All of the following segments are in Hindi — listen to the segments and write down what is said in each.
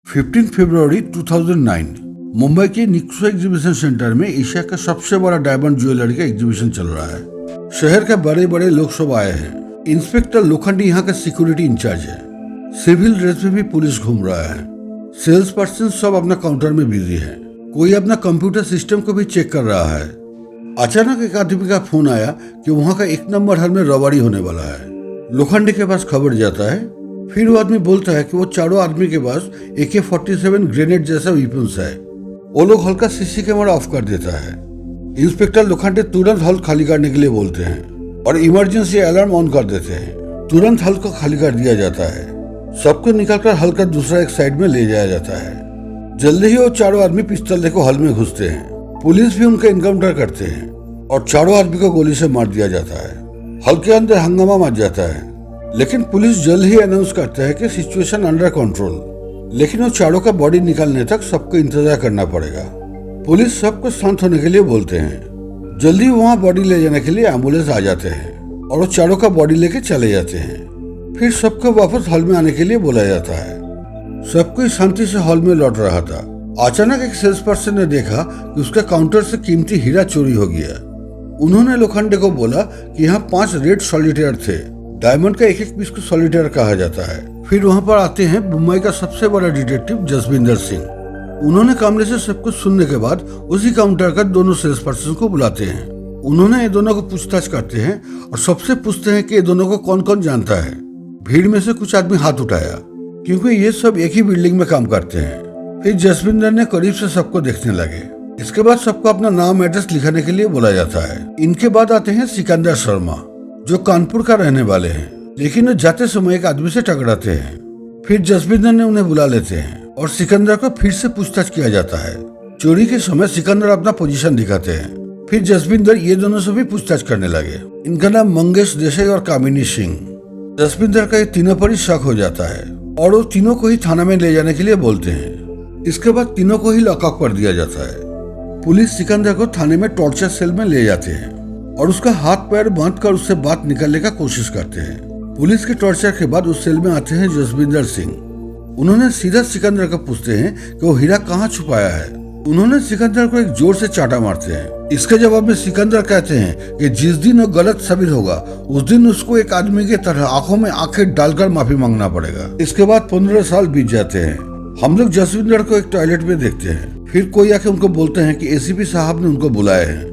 15 फरवरी 2009 मुंबई के निक्सो एग्जीबिशन सेंटर में एशिया का सबसे बड़ा डायमंड ज्वेलरी का एग्जीबिशन चल रहा है। शहर के बड़े बड़े लोग सब आए हैं। इंस्पेक्टर लोखंडी यहाँ का सिक्योरिटी इंचार्ज है। सिविल ड्रेस में भी पुलिस घूम रहा है। सेल्स पर्सन सब अपना काउंटर में बिजी है। कोई अपना कंप्यूटर सिस्टम को भी चेक कर रहा है। अचानक एक आदमी का फोन आया कि वहाँ का 1 नंबर हॉल में रबाड़ी होने वाला है। लोखंडी के पास खबर जाता है। फिर वो आदमी बोलता है कि वो चारों आदमी के पास AK-47 ग्रेनेड जैसा वेपन्स है। वो लोग हॉल का सीसी कैमरा ऑफ कर देता है। इंस्पेक्टर लोखंडे तुरंत हॉल खाली करने के लिए बोलते हैं और इमरजेंसी अलार्म ऑन कर देते हैं। तुरंत हॉल को खाली कर दिया जाता है। सबको निकालकर हॉल का दूसरा एक साइड में ले जाया जाता है। जल्दी ही वो चारों आदमी पिस्तौल लेकर हॉल में घुसते हैं। पुलिस भी उनका इनकाउंटर करते हैं और चारों आदमी को गोली से मार दिया जाता है। हॉल के अंदर हंगामा मच जाता है, लेकिन पुलिस जल्द ही अनाउंस करता है कि सिचुएशन अंडर कंट्रोल। लेकिन वो चारों का बॉडी निकालने तक सबको इंतजार करना पड़ेगा। पुलिस सबको शांत होने के लिए बोलते हैं। जल्दी वहाँ बॉडी ले जाने के लिए एम्बुलेंस आ जाते हैं और वो चारों का बॉडी लेके चले जाते हैं। फिर सबको वापस हॉल में आने के लिए बोला जाता है। सब कोई शांति से हॉल में लौट रहा था। अचानक एक सेल्स पर्सन ने देखा कि उसके काउंटर से कीमती हीरा चोरी हो गया। उन्होंने लोखंडे को बोला कि यहाँ 5 रेड सॉलिटेयर थे। डायमंड का एक पीस को सॉलिटेयर कहा जाता है। फिर वहाँ पर आते हैं मुंबई का सबसे बड़ा डिटेक्टिव जसविंदर सिंह। उन्होंने कैमरे से सब कुछ सुनने के बाद उसी काउंटर का दोनों सेल्स पर्सन को बुलाते हैं। उन्होंने ये दोनों को पूछताछ करते हैं और सबसे पूछते हैं कि ये दोनों को कौन कौन जानता है। भीड़ में से कुछ आदमी हाथ उठाया, क्योंकि ये सब एक ही बिल्डिंग में काम करते हैं। फिर जसविंदर ने करीब से सबको देखने लगे। इसके बाद सबको अपना नाम एड्रेस लिखाने के लिए बोला जाता है। इनके बाद आते हैं सिकंदर शर्मा, जो कानपुर का रहने वाले हैं, लेकिन वो जाते समय एक आदमी से टकराते हैं। फिर जसविंदर ने उन्हें बुला लेते हैं और सिकंदर को फिर से पूछताछ किया जाता है। चोरी के समय सिकंदर अपना पोजीशन दिखाते हैं। फिर जसविंदर ये दोनों से भी पूछताछ करने लगे। इनका नाम मंगेश देसाई और कामिनी सिंह। जसविंदर का ये तीनों पर ही शक हो जाता है और वो तीनों को ही थाना में ले जाने के लिए बोलते हैं। इसके बाद तीनों को ही लॉकअप कर दिया जाता है। पुलिस सिकंदर को थाने में टॉर्चर सेल में ले जाते हैं और उसका हाथ पैर बांधकर उससे बात निकालने का कोशिश करते हैं। पुलिस के टॉर्चर के बाद उस सेल में आते हैं जसविंदर सिंह। उन्होंने सीधा सिकंदर को पूछते हैं कि वो हीरा कहाँ छुपाया है। उन्होंने सिकंदर को एक जोर से चाटा मारते हैं। इसके जवाब में सिकंदर कहते हैं कि जिस दिन वो गलत साबित होगा उस दिन उसको एक आदमी की तरह आंखों में आंखें डालकर माफी मांगना पड़ेगा। इसके बाद 15 साल बीत जाते हैं। हम लोग जसविंदर को एक टॉयलेट में देखते हैं। फिर कोई आके उनको बोलते हैं कि ACP साहब ने उनको बुलाए हैं।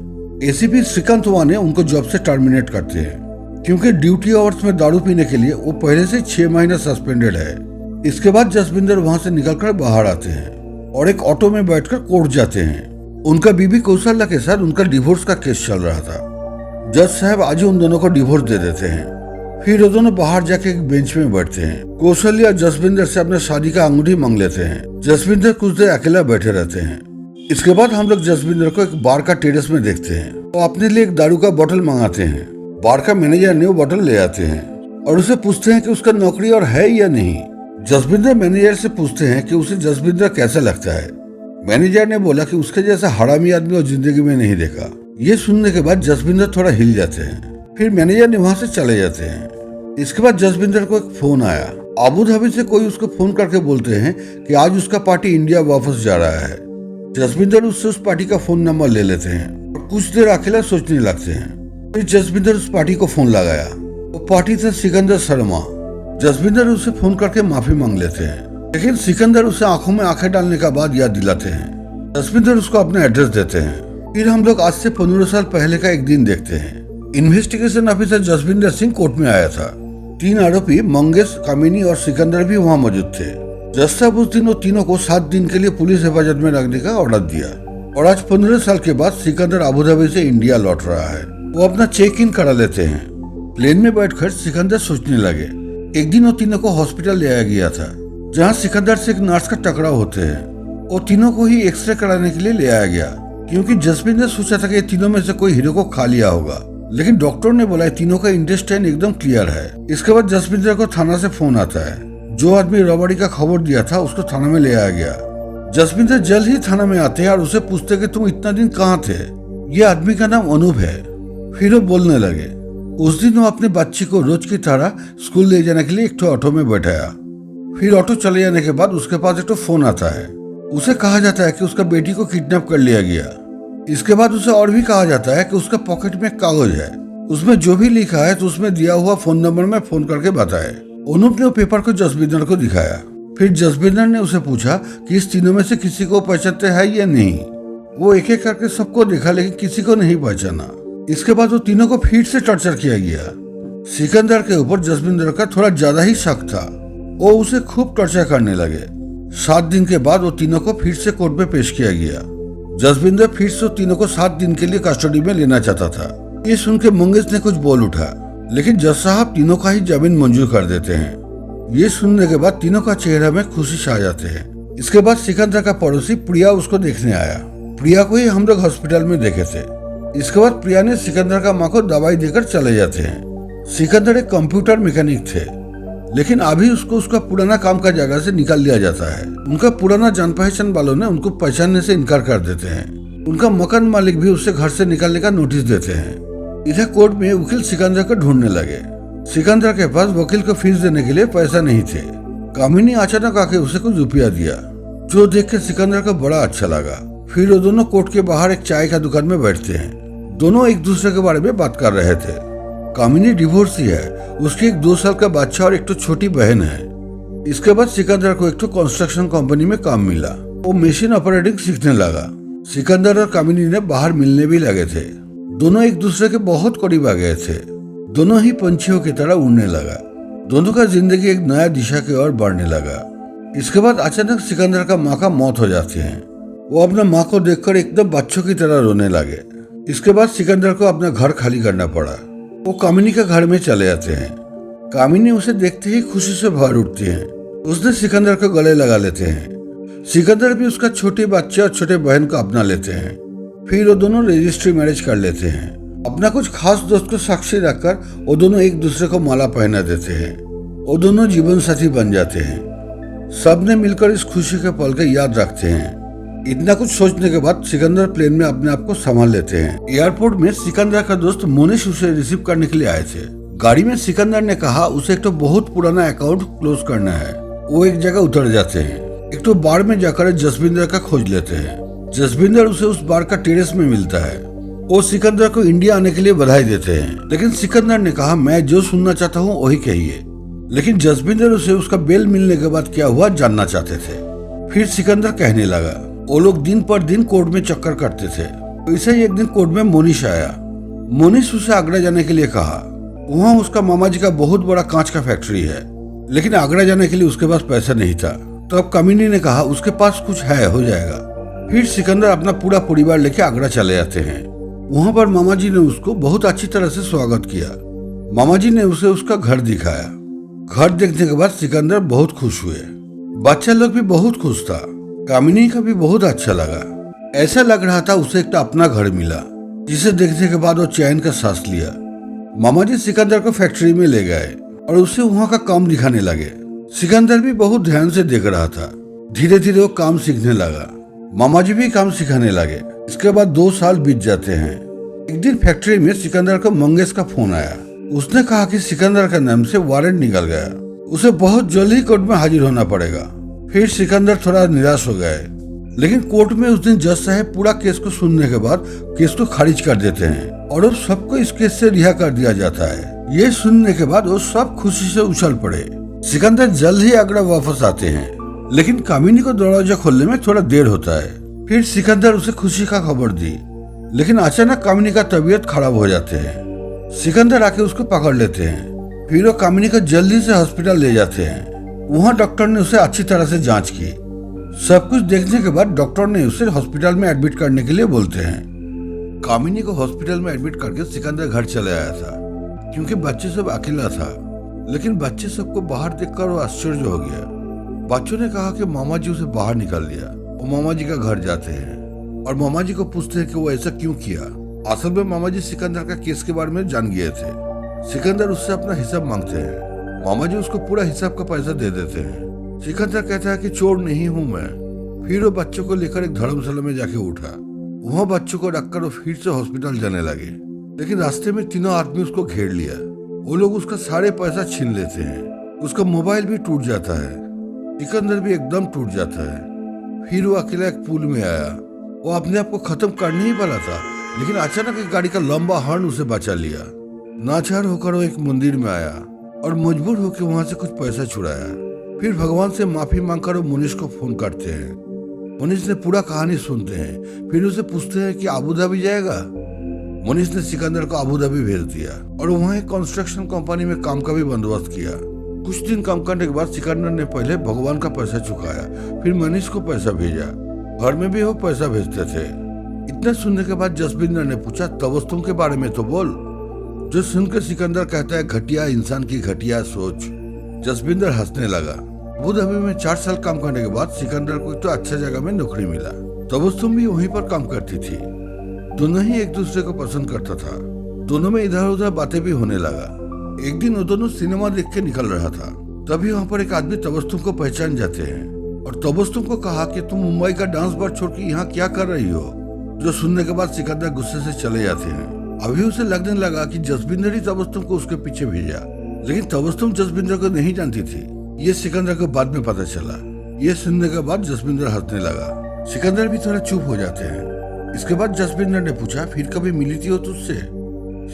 ACP श्रीकांत ने उनको जॉब से टर्मिनेट करते हैं, क्योंकि ड्यूटी आवर्स में दारू पीने के लिए वो पहले से 6 महीने सस्पेंडेड है। इसके बाद जसविंदर वहां से निकलकर बाहर आते हैं और एक ऑटो में बैठकर कोर्ट जाते हैं। उनका बीबी कौशल्या के साथ उनका डिवोर्स का केस चल रहा था। जज साहब आज उन दोनों को डिवोर्स दे देते हैं। फिर वो दोनों बाहर जाके एक बेंच में बैठते हैं। कौशल्या जसविंदर से अपने शादी का अंगूठी मांग लेते हैं। जसविंदर कुछ देर अकेला बैठे रहते हैं। इसके बाद हम लोग जसविंदर को एक बार का टेरेस में देखते हैं। वो अपने लिए एक दारू का बोतल मंगाते हैं। बार का मैनेजर ने वो बोतल ले आते हैं और उसे पूछते हैं कि उसका नौकरी और है या नहीं। जसविंदर मैनेजर से पूछते हैं कि उसे जसविंदर कैसा लगता है। मैनेजर ने बोला कि उसके जैसा हरामी आदमी और जिंदगी में नहीं देखा। ये सुनने के बाद जसविंदर थोड़ा हिल जाते हैं। फिर मैनेजर ने वहां से चले जाते हैं। इसके बाद जसविंदर को एक फोन आया। अबू धाबी से कोई उसको फोन करके बोलते हैं कि आज उसका पार्टी इंडिया वापस जा रहा है। जसविंदर उससे उस पार्टी का फोन नंबर ले लेते हैं और कुछ देर अकेला सोचने लगते हैं। फिर जसविंदर उस पार्टी को फोन लगाया। वो पार्टी था सिकंदर शर्मा। जसविंदर उससे फोन करके माफी मांग लेते हैं, लेकिन सिकंदर उसे आंखों में आंखें डालने का बाद याद दिलाते हैं। जसविंदर उसको अपना एड्रेस देते हैं। फिर हम लोग आज से 15 साल पहले का एक दिन देखते हैं। Investigation officer Jaswinder Singh court में आया था। 3 आरोपी मंगेश, कामिनी और सिकंदर भी वहाँ मौजूद थे। जज साहब उस दिन वो तीनों को 7 दिन के लिए पुलिस हिफाजत में रखने का ऑर्डर दिया और आज 15 साल के बाद सिकंदर अबू धाबी से इंडिया लौट रहा है। वो अपना चेक इन करा लेते हैं। प्लेन में बैठकर सिकंदर सोचने लगे। एक दिन वो तीनों को हॉस्पिटल ले आया गया था, जहाँ सिकंदर से एक नर्स का टकराव होते हैं। वो तीनों को ही एक्सरे कराने के लिए ले आया गया, क्योंकि जसविंदर सोचा था कि तीनों में से कोई हीरो को खा लिया होगा, लेकिन डॉक्टर ने बोला तीनों का इंटेस्टाइन एकदम क्लियर है। इसके बाद जसविंदर को थाना से फोन आता है। जो आदमी रबाड़ी का खबर दिया था उसको थाना में ले आया गया। जसविंदर जल्द ही थाना में आते हैं और उसे पूछते कि तुम इतना दिन कहाँ थे। ये आदमी का नाम अनूप है। फिर वो बोलने लगे। उस दिन वो अपने बच्ची को रोज की तरह स्कूल ले जाने के लिए एक ऑटो में बैठाया। फिर ऑटो चले जाने के बाद उसके पास एक तो फोन आता है। उसे कहा जाता है कि उसका बेटी को किडनैप कर लिया गया। इसके बाद उसे और भी कहा जाता है कि उसका पॉकेट में कागज है, उसमें जो भी लिखा है तो उसमें दिया हुआ फोन नंबर में फोन करके बताए। अनूप ने वो पेपर को जसबिंदर को दिखाया। फिर जसबिंदर ने उसे पूछा कि इस तीनों में से किसी को पहचानते हैं या नहीं। वो एक एक करके सबको देखा लेकिन किसी को नहीं पहचाना। इसके बाद वो तीनों को फिर से टॉर्चर किया गया। सिकंदर के ऊपर जसबिंदर का थोड़ा ज्यादा ही शक था। वो उसे खूब टॉर्चर करने लगे। 7 दिन के बाद वो तीनों को फिर से कोर्ट में पेश किया गया। जसबिंदर फिर से तीनों को 7 दिन के लिए कस्टडी में लेना चाहता था। ये सुन के मंगेश ने कुछ बोल उठा, लेकिन जज साहब तीनों का ही जमीन मंजूर कर देते हैं। ये सुनने के बाद तीनों का चेहरा में खुशी छा जाते हैं। इसके बाद सिकंदर का पड़ोसी प्रिया उसको देखने आया। प्रिया को ही हम लोग हॉस्पिटल में देखे थे। इसके बाद प्रिया ने सिकंदर का माँ को दवाई देकर चले जाते हैं। सिकंदर एक कंप्यूटर मैकेनिक थे, लेकिन अभी उसको उसका पुराना काम का जगह से निकाल दिया जाता है। उनका पुराना जान पहचान वालों ने उनको पहचानने से इनकार कर देते हैं। उनका मकान मालिक भी उसे घर से निकालने का नोटिस देते हैं। इधर कोर्ट में वकील सिकंदर को ढूंढने लगे। सिकंदर के पास वकील को फीस देने के लिए पैसा नहीं थे। कामिनी अचानक आके उसे कुछ रुपया दिया, जो देख के सिकंदर को बड़ा अच्छा लगा। फिर वो दोनों कोर्ट के बाहर एक चाय का दुकान में बैठते हैं। दोनों एक दूसरे के बारे में बात कर रहे थे। कामिनी डिवोर्सी है, उसकी एक 2 साल का बच्चा और एक तो छोटी बहन है। इसके बाद सिकंदर को एक तो कंस्ट्रक्शन कंपनी में काम मिला। वो मशीन ऑपरेटिंग सीखने लगा। सिकंदर और कामिनी ने बाहर मिलने भी लगे थे। दोनों एक दूसरे के बहुत करीब आ गए थे। दोनों ही पंछियों की तरह उड़ने लगा। दोनों का जिंदगी एक नया दिशा की ओर बढ़ने लगा। इसके बाद अचानक सिकंदर का माँ का मौत हो जाती है। वो अपने माँ को देखकर एकदम बच्चों की तरह रोने लगे। इसके बाद सिकंदर को अपना घर खाली करना पड़ा। वो कामिनी के घर में चले जाते हैं। कामिनी उसे देखते ही खुशी से भर उठती है। उसने सिकंदर को गले लगा लेते हैं। सिकंदर भी उसका छोटे बच्चे और छोटे बहन को अपना लेते हैं। फिर वो दोनों रजिस्ट्री मैरिज कर लेते हैं। अपना कुछ खास दोस्त को साक्षी रखकर वो दोनों एक दूसरे को माला पहना देते हैं। वो दोनों जीवन साथी बन जाते हैं। सबने मिलकर इस खुशी के पल को याद रखते हैं। इतना कुछ सोचने के बाद सिकंदर प्लेन में अपने आप को संभाल लेते हैं। एयरपोर्ट में सिकंदर का दोस्त मोनिश उसे रिसीव करने के लिए आए थे। गाड़ी में सिकंदर ने कहा उसे एक तो बहुत पुराना अकाउंट क्लोज करना है। वो एक जगह उतर जाते हैं। एक तो बार में जाकर जसबिंदर का खोज लेते हैं। जसबिंदर उसे उस बार का टेरेस में मिलता है। वो सिकंदर को इंडिया आने के लिए बधाई देते हैं, लेकिन सिकंदर ने कहा मैं जो सुनना चाहता हूँ वही कहिए। लेकिन जसबिंदर उसे उसका बेल मिलने के बाद क्या हुआ जानना चाहते थे। फिर सिकंदर कहने लगा वो लोग दिन पर दिन कोर्ट में चक्कर करते थे। ऐसे ही एक दिन कोर्ट में मोनिश आया। मोनिश उसे आगरा जाने के लिए कहा। वहाँ उसका मामा जी का बहुत बड़ा कांच का फैक्ट्री है, लेकिन आगरा जाने के लिए उसके पास पैसा नहीं था। तो अब कामिनी ने कहा उसके पास कुछ है, हो जाएगा। फिर सिकंदर अपना पूरा परिवार लेके आगरा चले जाते हैं। वहाँ पर मामा जी ने उसको बहुत अच्छी तरह से स्वागत किया। मामा जी ने उसे उसका घर दिखाया। घर देखने के बाद सिकंदर बहुत खुश हुए। बच्चा लोग भी बहुत खुश था। कामिनी का भी बहुत अच्छा लगा। ऐसा लग रहा था उसे एक अपना घर मिला, जिसे देखने के बाद वो चैन का सांस लिया। मामा जी सिकंदर को फैक्ट्री में ले गए और उसे वहाँ का काम दिखाने लगे। सिकंदर भी बहुत ध्यान से देख रहा था। धीरे धीरे वो काम सीखने लगा। मामा जी भी काम सिखाने लगे। इसके बाद 2 साल बीत जाते हैं। एक दिन फैक्ट्री में सिकंदर को मंगेश का फोन आया। उसने कहा कि सिकंदर का नाम से वारंट निकल गया, उसे बहुत जल्द ही कोर्ट में हाजिर होना पड़ेगा। फिर सिकंदर थोड़ा निराश हो गए, लेकिन कोर्ट में उस दिन जज साहब पूरा केस को सुनने के बाद केस को खारिज कर देते हैं और अब सबको इस केस से रिहा कर दिया जाता है। ये सुनने के बाद वो सब खुशी से उछल पड़े। सिकंदर जल्द ही आगरा वापस आते हैं, लेकिन कामिनी को दरवाजा खोलने में थोड़ा देर होता है। फिर सिकंदर उसे खुशी का खबर दी, लेकिन अचानक कामिनी का तबीयत खराब हो जाते हैं। सिकंदर आके उसको पकड़ लेते हैं। फिर वो कामिनी को जल्दी से हॉस्पिटल ले जाते हैं। वहाँ डॉक्टर ने उसे अच्छी तरह से जांच की। सब कुछ देखने के बाद डॉक्टर ने उसे हॉस्पिटल में एडमिट करने के लिए बोलते हैं। कामिनी को हॉस्पिटल में एडमिट करके सिकंदर घर चले आया था, क्योंकि बच्चे सब अकेला था। लेकिन बच्चे सबको बाहर देखकर वो आश्चर्य हो गया। बच्चों ने कहा कि मामा जी उसे बाहर निकाल दिया। वो मामा जी का घर जाते हैं और मामा जी को पूछते हैं कि वो ऐसा क्यों किया। असल में मामा जी सिकंदर का केस के बारे में जान गए थे। सिकंदर उससे अपना हिसाब मांगते हैं। मामा जी उसको पूरा हिसाब का पैसा दे देते हैं। सिकंदर कहता है कि चोर नहीं हूँ मैं। फिर वो बच्चों को लेकर एक धर्मशाला में जाके उठा। वहाँ बच्चों को रखकर वो फिर से हॉस्पिटल जाने लगे, लेकिन रास्ते में तीनों आदमी उसको घेर लिया। वो लोग उसका सारे पैसा छीन लेते हैं। उसका मोबाइल भी टूट जाता है। सिकंदर भी एकदम टूट जाता है। फिर वो अकेला एक पुल में आया। वो अपने आप को खत्म करने ही वाला था, लेकिन अचानक एक गाड़ी का लंबा हॉर्न उसे बचा लिया। नाचार होकर वो एक मंदिर में आया और मजबूर होकर वहां से कुछ पैसा छुड़ाया। फिर भगवान से माफी मांगकर वो मुनीष को फोन करते हैं। मुनीष ने पूरा कहानी सुनते हैं। फिर उसे पूछते हैं कि अबू धाबी जाएगा। मुनीष ने सिकंदर को अबू धाबी भेज दिया और वहाँ एक कंस्ट्रक्शन कंपनी में काम का भी बंदोबस्त किया। कुछ दिन काम करने के बाद सिकंदर ने पहले भगवान का पैसा चुकाया, फिर मनीष को पैसा भेजा। घर में भी वो पैसा भेजते थे। इतना सुनने के बाद जसबिंदर ने पूछा, तबस्सुम के बारे में तो बोल। जो सुनकर सिकंदर कहता है, घटिया इंसान की घटिया सोच। जसबिंदर हंसने लगा। अबू धाबी में 4 साल काम करने के बाद सिकंदर को तो अच्छा जगह में नौकरी मिला। तबस्सुम भी वहीं पर काम करती थी। दोनों ही एक दूसरे को पसंद करता था। दोनों में इधर उधर बातें भी होने लगा। एक दिन वो दोनों सिनेमा देख के निकल रहा था। तभी वहाँ पर एक आदमी तबस्सुम को पहचान जाते हैं और तबस्सुम को कहा कि तुम मुंबई का डांस बार छोड़ के यहाँ क्या कर रही हो। जो सुनने के बाद सिकंदर गुस्से से चले जाते हैं। अभी उसे लगने लगा कि जसबिंदर ही तबस्सुम को उसके पीछे भेजा, लेकिन तबस्सुम जसबिंदर को नहीं जानती थी। ये सिकंदर को बाद में पता चला। ये सुनने के बाद जसबिंदर हंसने लगा। सिकंदर भी थोड़ा चुप हो जाते हैं। इसके बाद जसबिंदर ने पूछा, फिर कभी मिली थी वो तुझसे?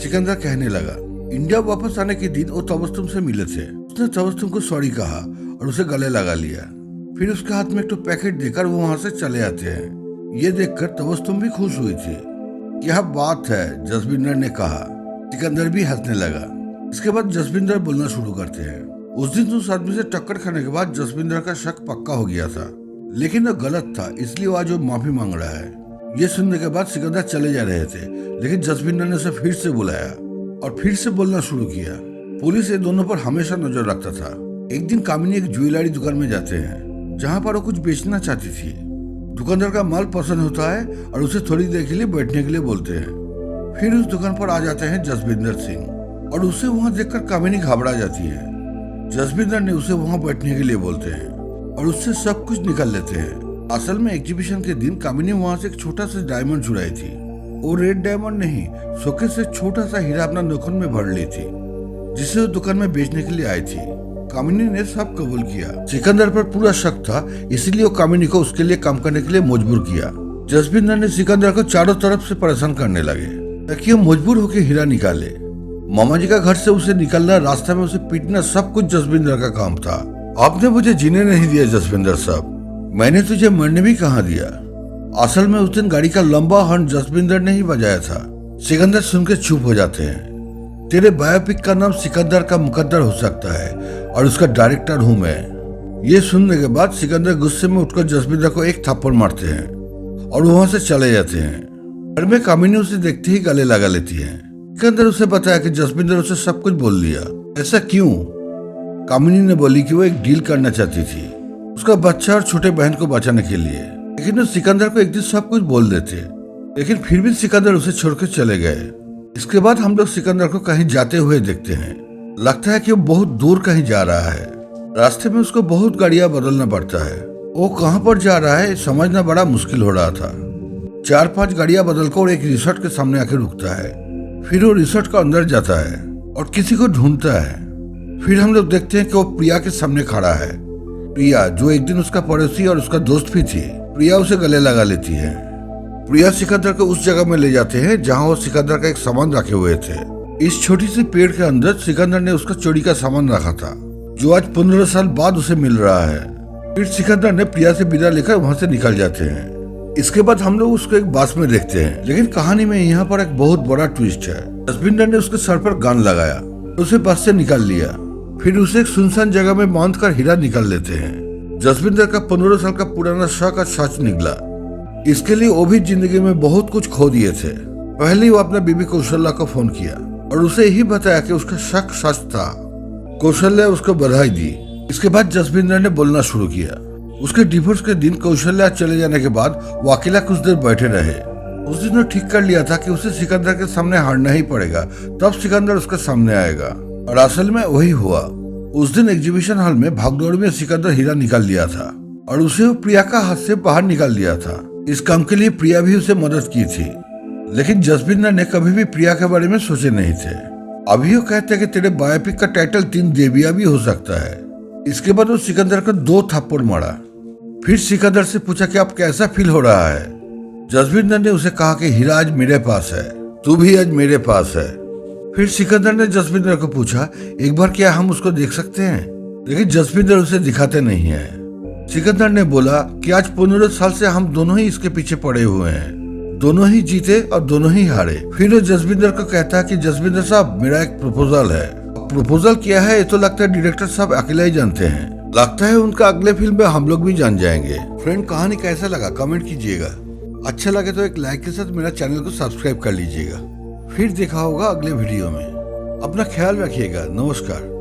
सिकंदर कहने लगा, इंडिया वापस आने के दिन वो तबस्सुम से मिले थे। उसने तबस्सुम को सॉरी कहा और उसे गले लगा लिया। फिर उसके हाथ में एक तो पैकेट देकर वो वहां से चले आते हैं। ये देखकर तबस्सुम भी खुश हुई थी। क्या बात है, जसबिंदर ने कहा। सिकंदर भी हंसने लगा। इसके बाद जसबिंदर बोलना शुरू करते हैं। उस दिन उस आदमी से टक्कर खाने के बाद जसबिंदर का शक पक्का हो गया था, लेकिन वो गलत था, इसलिए वो आज वो माफी मांग रहा है। ये सुनने के बाद सिकंदर चले जा रहे थे, लेकिन जसबिंदर ने उसे फिर से बुलाया और फिर से बोलना शुरू किया। पुलिस ये दोनों पर हमेशा नजर रखता था। एक दिन कामिनी एक ज्वेलरी दुकान में जाते हैं, जहाँ पर वो कुछ बेचना चाहती थी। दुकानदार का माल पसंद होता है और उसे थोड़ी देर के लिए बैठने के लिए बोलते हैं। फिर उस दुकान पर आ जाते हैं जसबिंदर सिंह और उसे वहाँ देखकर कामिनी घबरा जाती है। जसबिंदर ने उसे वहाँ बैठने के लिए बोलते हैं और उससे सब कुछ निकाल लेते हैं। असल में एग्जीबिशन के दिन कामिनी वहाँ से एक छोटा सा डायमंड चुराई थी। वो रेड डायमंड नहीं, शोकेस से छोटा सा हीरा अपना नखून में भर ली थी, जिसे वो दुकान में बेचने के लिए आई थी। कामिनी ने सब कबूल किया। सिकंदर पर पूरा शक था, इसलिए वो कामिनी को उसके लिए काम करने के लिए मजबूर किया। जसबिंदर ने सिकंदर को चारों तरफ से परेशान करने लगे ताकि वो मजबूर होकर हीरा निकाले। मामा जी का घर से उसे निकलना, रास्ते में उसे पीटना, सब कुछ जसबिंदर का काम था। आपने मुझे जीने नहीं दिया जसबिंदर साहब, मैंने तुझे मरने भी कहाँ दिया। असल में उस दिन गाड़ी का लंबा हॉर्न जसबिंदर ने ही बजाया था। सिकंदर सुनकर चुप हो जाते हैं। तेरे बायोपिक का नाम सिकंदर का मुकद्दर हो सकता है और उसका डायरेक्टर हूँ मैं। ये सुनने के बाद सिकंदर गुस्से में उठकर जसबिंदर को एक थप्पड़ मारते हैं और वहां से चले जाते हैं। घर में कामिनी उसे देखते ही गले लगा लेती है। सिकंदर उसे बताया कि जसबिंदर उसे सब कुछ बोल दिया। ऐसा क्यों? कामिनी ने बोली कि वो एक डील करना चाहती थी, उसका बच्चा और छोटे बहन को बचाने के लिए। लेकिन वो सिकंदर को एक दिन सब कुछ बोल देते, लेकिन फिर भी सिकंदर उसे छोड़कर चले गए। इसके बाद हम लोग सिकंदर को कहीं जाते हुए देखते हैं। लगता है कि वो बहुत दूर कहीं जा रहा है। रास्ते में उसको बहुत गाड़ियां बदलना पड़ता है। वो कहाँ पर जा रहा है समझना बड़ा मुश्किल हो रहा था। 4-5 गाड़ियां बदलकर एक रिसोर्ट के सामने आकर रुकता है। फिर वो रिसोर्ट का अंदर जाता है और किसी को ढूंढता है। फिर हम लोग देखते हैं कि वो प्रिया के सामने खड़ा है। प्रिया, जो एक दिन उसका पड़ोसी और उसका दोस्त भी थी। प्रिया उसे गले लगा लेती है। प्रिया सिकंदर को उस जगह में ले जाते हैं जहां वो सिकंदर का एक सामान रखे हुए थे। इस छोटी सी पेड़ के अंदर सिकंदर ने उसका चोरी का सामान रखा था, जो आज 15 साल बाद उसे मिल रहा है। फिर सिकंदर ने प्रिया से विदा लेकर वहां से निकल जाते हैं। इसके बाद हम लोग उसको एक बस में देखते हैं, लेकिन कहानी में यहाँ पर एक बहुत बड़ा ट्विस्ट है। जसबिंदर ने उसके सर पर गन लगाया, उसे बस से निकाल लिया। फिर उसे एक सुनसान जगह में बांध कर हीरा निकाल लेते हैं। जसबिंदर का 15 साल का पुराना शक और सच निकला। इसके लिए वो भी जिंदगी में बहुत कुछ खो दिए थे। पहले वो अपने बीबी कौशल्या को फोन किया और उसे यही बताया कि उसका शक सच था। कौशल्या उसको बधाई दी। इसके बाद जसबिंदर ने बोलना शुरू किया। उसके डिवोर्स के दिन कौशल्या चले जाने के बाद वो अकेला कुछ देर बैठे रहे। उस दिन वो ठीक कर लिया था कि उसे सिकंदर के सामने हारना ही पड़ेगा, तब सिकंदर उसके सामने आएगा। और असल में वही हुआ। उस दिन एग्जीबिशन हॉल में भागदौड़ में सिकंदर हीरा निकाल लिया था और उसे वो प्रिया का हाथ से बाहर निकाल दिया था। इस काम के लिए प्रिया भी उसे मदद की थी, लेकिन जसबिंदर ने कभी भी प्रिया के बारे में सोचे नहीं थे। अभी वो कहते हैं कि तेरे बायोपिक का टाइटल 3 देवियां भी हो सकता है। इसके बाद वो सिकंदर को 2 थप्पड़ मारा। फिर सिकंदर से पूछा कि अब कैसा फील हो रहा है। जसविंदर ने उसे कहा कि हीरा आज मेरे पास है, तू भी आज मेरे पास है। फिर सिकंदर ने जसविंदर को पूछा, एक बार क्या हम उसको देख सकते हैं? लेकिन जसविंदर उसे दिखाते नहीं है। सिकंदर ने बोला कि आज 15 साल से हम दोनों ही इसके पीछे पड़े हुए हैं, दोनों ही जीते और दोनों ही हारे। फिर वो जसविंदर को कहता है कि जसविंदर साहब, मेरा एक प्रपोजल है। प्रपोजल क्या है ये तो लगता है डायरेक्टर साहब अकेले ही जानते हैं। लगता है उनका अगले फिल्म में हम लोग भी जान जाएंगे। फ्रेंड, कहानी कैसा लगा कमेंट कीजिएगा। अच्छा लगे तो एक लाइक के साथ मेरा चैनल को सब्सक्राइब कर लीजिएगा। फिर देखा होगा अगले वीडियो में। अपना ख्याल रखिएगा। नमस्कार।